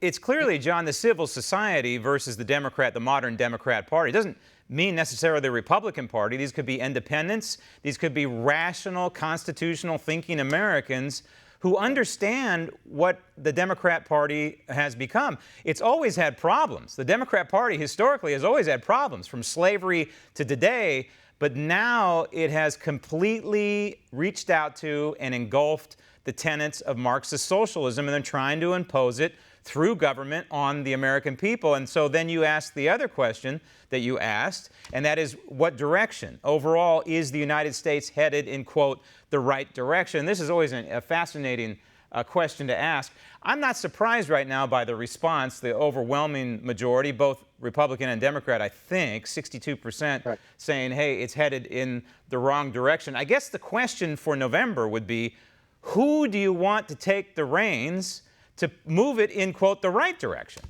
It's clearly, John, the civil society versus the modern Democrat Party. It doesn't mean necessarily the Republican Party. These could be independents. These could be rational, constitutional thinking Americans who understand what the Democrat Party has become. It's always had problems. The Democrat Party historically has always had problems, from slavery to today, but now it has completely reached out to and engulfed the tenets of Marxist socialism, and they're trying to impose it through government on the American people. And so then you ask the other question that you asked, and that is, what direction overall is the United States headed in, quote, the right direction? This is always a fascinating question to ask. I'm not surprised right now by the response, the overwhelming majority, both Republican and Democrat, I think, 62% right, saying, hey, it's headed in the wrong direction. I guess the question for November would be, who do you want to take the reins to move it in, quote, the right direction?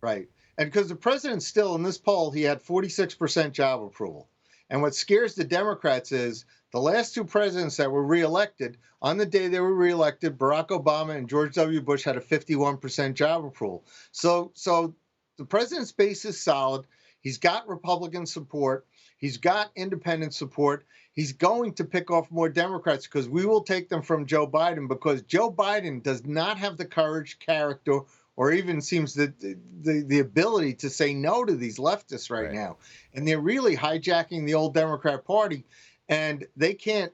Right. And because the president still, in this poll, he had 46% job approval. And what scares the Democrats is the last two presidents that were reelected, on the day they were reelected, Barack Obama and George W. Bush had a 51% job approval. So the president's base is solid. He's got Republican support. He's got independent support. He's going to pick off more Democrats because we will take them from Joe Biden, because Joe Biden does not have the courage, character, or even seems the ability to say no to these leftists right now. And they're really hijacking the old Democrat Party, and they can't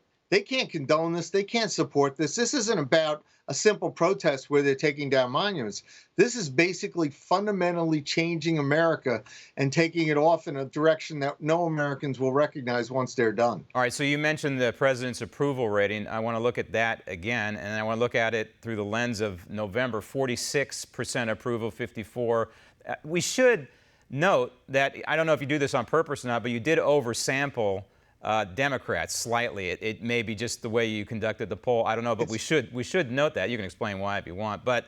condone this. They can't support this. This isn't about a simple protest where they're taking down monuments. This is basically fundamentally changing America and taking it off in a direction that no Americans will recognize once they're done. All right, so you mentioned the president's approval rating. I want to look at that again, and I want to look at it through the lens of November. 46% approval, 54%. We should note that, I don't know if you do this on purpose or not, but you did oversample Democrats slightly. It may be just the way you conducted the poll. I don't know, but we should note that. You can explain why if you want. But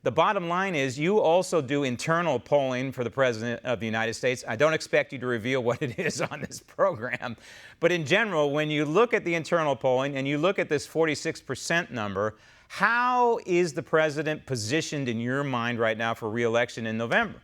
the bottom line is, you also do internal polling for the President of the United States. I don't expect you to reveal what it is on this program. But in general, when you look at the internal polling and you look at this 46% number, how is the president positioned in your mind right now for re-election in November?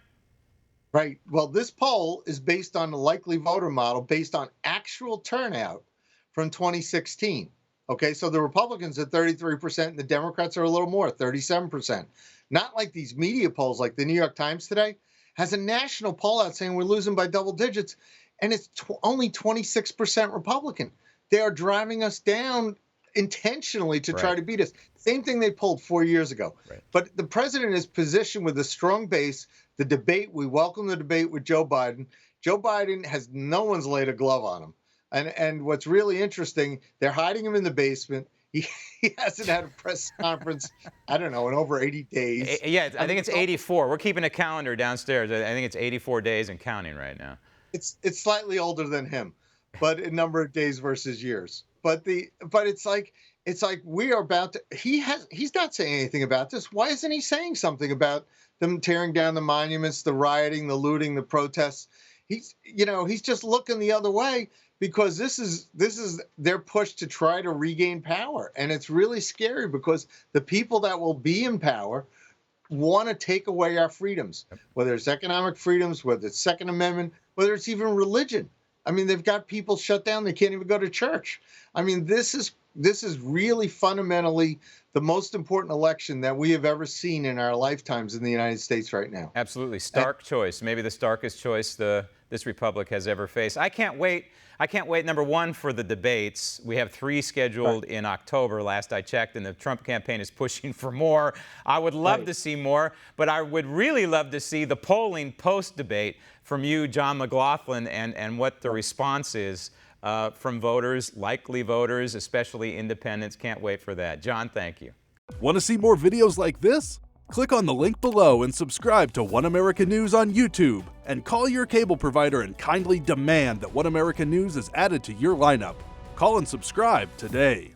Right. Well, this poll is based on the likely voter model, based on actual turnout from 2016. Okay, so the Republicans are 33%, and the Democrats are a little more, 37%. Not like these media polls, like the New York Times today has a national poll out saying we're losing by double digits, and it's only 26% Republican. They are driving us down intentionally to try to beat us. Same thing they pulled 4 years ago. But the president is positioned with a strong base. The debate, we welcome the debate with Joe Biden. Joe Biden has, no one's laid a glove on him. And what's really interesting, they're hiding him in the basement. He hasn't had a press conference, I don't know, in over 80 days. Yeah, I think it's 84. We're keeping a calendar downstairs. I think it's 84 days and counting right now. It's slightly older than him, but a number of days versus years. But it's like we are about to, he's not saying anything about this. Why isn't he saying something about them tearing down the monuments, the rioting, the looting, the protests? He's just looking the other way, because this is their push to try to regain power. And it's really scary, because the people that will be in power want to take away our freedoms, whether it's economic freedoms, whether it's Second Amendment, whether it's even religion. I mean, they've got people shut down. They can't even go to church. I mean, this is really fundamentally the most important election that we have ever seen in our lifetimes in the United States right now. Absolutely. Stark choice. Maybe the starkest choice this republic has ever faced. I can't wait, number one, for the debates. We have 3 scheduled in October, last I checked, and the Trump campaign is pushing for more. I would love to see more, but I would really love to see the polling post-debate from you, John McLaughlin, and what the response is from voters, likely voters, especially independents. Can't wait for that. John, thank you. Want to see more videos like this? Click on the link below and subscribe to One America News on YouTube, and call your cable provider and kindly demand that One America News is added to your lineup. Call and subscribe today.